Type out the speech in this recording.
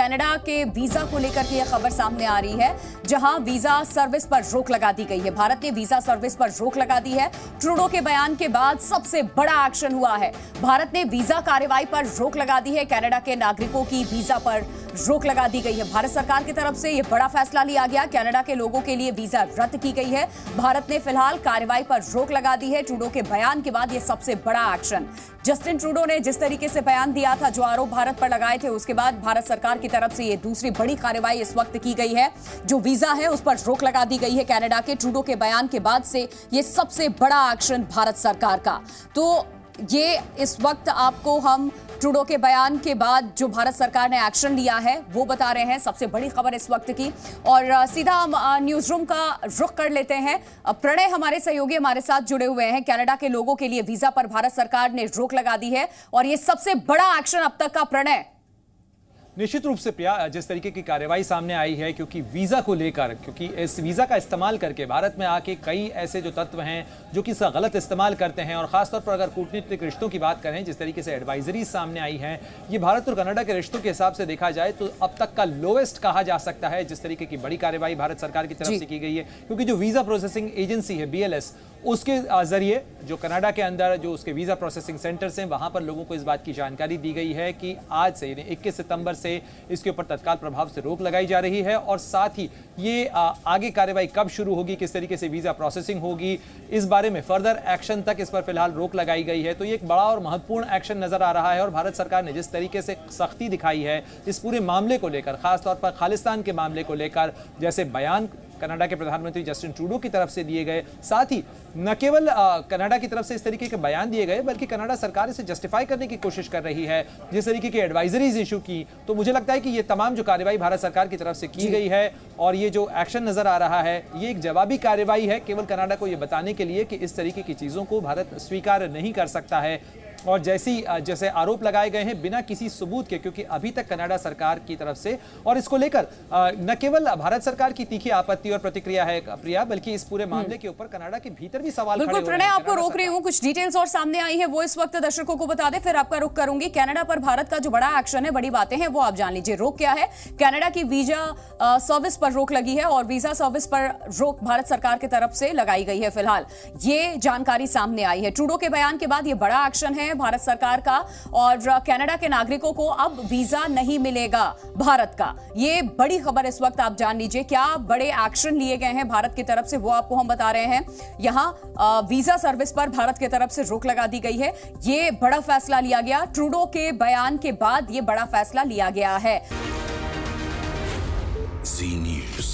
Canada के visa को लेकर के यह खबर सामने आ रही है, जहां वीजा सर्विस पर रोक लगा दी गई है। भारत ने वीजा सर्विस पर रोक लगा दी है। ट्रूडो के बयान के बाद सबसे बड़ा एक्शन हुआ है। भारत ने वीजा कार्रवाई पर रोक लगा दी है। कनाडा के नागरिकों की वीजा पर रोक लगा दी गई है। भारत सरकार की तरफ से यह बड़ा फैसला लिया गया। कनाडा के लोगों के लिए वीजा रद्द की गई है। भारत ने फिलहाल कार्रवाई पर रोक लगा दी है। ट्रूडो के बयान के बाद यह सबसे बड़ा एक्शन। जस्टिन ट्रूडो ने जिस तरीके से बयान दिया था, जो आरोप भारत पर लगाए थे, उसके बाद भारत सरकार की तरफ से यह दूसरी बड़ी कार्रवाई इस वक्त की गई है। जो वीजा है उस पर रोक लगा दी गई है। कनाडा के ट्रूडो के बयान के बाद से यह सबसे बड़ा एक्शन भारत सरकार का। तो ये इस वक्त आपको हम ट्रूडो के बयान के बाद जो भारत सरकार ने एक्शन लिया है वो बता रहे हैं, सबसे बड़ी खबर इस वक्त की। और सीधा हम न्यूज रूम का रुख कर लेते हैं। प्रणय हमारे सहयोगी हमारे साथ जुड़े हुए हैं। कनाडा के लोगों के लिए वीजा पर भारत सरकार ने रोक लगा दी है और ये सबसे बड़ा एक्शन अब तक का। प्रणय, निश्चित रूप से प्रिया, जिस तरीके की कार्रवाई सामने आई है, क्योंकि वीजा को लेकर, क्योंकि इस वीजा का इस्तेमाल करके भारत में आके कई ऐसे जो तत्व हैं जो कि इसका गलत इस्तेमाल करते हैं, और खासतौर पर अगर कूटनीतिक रिश्तों की बात करें, जिस तरीके से एडवाइजरी सामने आई है, ये भारत और कनाडा के रिश्तों के हिसाब से देखा जाए तो अब तक का लोएस्ट कहा जा सकता है। जिस तरीके की बड़ी कार्रवाई भारत सरकार की तरफ से की गई है, क्योंकि जो वीजा प्रोसेसिंग एजेंसी है BLS, उसके जरिए जो कनाडा के अंदर जो उसके वीजा प्रोसेसिंग सेंटर्स हैं, वहां पर लोगों को इस बात की जानकारी दी गई है कि आज से यानी 21 सितंबर से इसके ऊपर तत्काल प्रभाव से रोक लगाई जा रही है। और साथ ही ये आगे कार्रवाई कब शुरू होगी, किस तरीके से वीजा प्रोसेसिंग होगी, इस बारे में फर्दर एक्शन तक इस पर फिलहाल रोक लगाई गई है। तो ये एक बड़ा और महत्वपूर्ण एक्शन नजर आ रहा है। और भारत सरकार ने जिस तरीके से सख्ती दिखाई है इस पूरे मामले को लेकर, खासतौर पर खालिस्तान के मामले को लेकर, जैसे बयान कनाडा के प्रधानमंत्री जस्टिन ट्रूडो की तरफ से दिए गए, साथ ही न केवल कनाडा की तरफ से इस तरीके के बयान दिए गए, बल्कि कनाडा सरकार इसे जस्टिफाई करने की कोशिश कर रही है, जिस तरीके की एडवाइजरीज इशू की। तो मुझे लगता है कि ये तमाम जो कार्रवाई भारत सरकार की तरफ से की गई है और ये जो एक्शन नजर आ रहा है, ये एक जवाबी कार्रवाई है, केवल कनाडा को ये बताने के लिए कि इस तरीके की चीजों को भारत स्वीकार नहीं कर सकता है। और जैसे आरोप लगाए गए हैं बिना किसी सबूत के, क्योंकि अभी तक कनाडा सरकार की तरफ से, और इसको लेकर न केवल भारत सरकार की तीखी आपत्ति और प्रतिक्रिया है प्रिया, बल्कि इस पूरे मामले के ऊपर कनाडा के भीतर भी सवाल खड़े हो रहे हैं। बिल्कुल प्रणय, आपको रोक रही हूं, कुछ डिटेल्स और सामने आई है वो इस वक्त दर्शकों को बता दे, फिर आपका रुख करूंगी। कनाडा पर भारत का जो बड़ा एक्शन है, बड़ी बातें हैं, वो आप जान लीजिए। रोक क्या है? कनाडा की वीजा सर्विस पर रोक लगी है और वीजा सर्विस पर रोक भारत सरकार की तरफ से लगाई गई है। फिलहाल ये जानकारी सामने आई है। ट्रूडो के बयान के बाद ये बड़ा एक्शन है भारत सरकार का, और कनाडा के नागरिकों को अब वीजा नहीं मिलेगा भारत का। ये बड़ी खबर इस वक्त आप जान लीजिए। क्या बड़े एक्शन लिए गए हैं भारत की तरफ से, वो आपको हम बता रहे हैं। यहां वीजा सर्विस पर भारत की तरफ से रोक लगा दी गई है। ये बड़ा फैसला लिया गया। ट्रूडो के बयान के बाद ये बड़ा फैसला लिया गया है। Z News।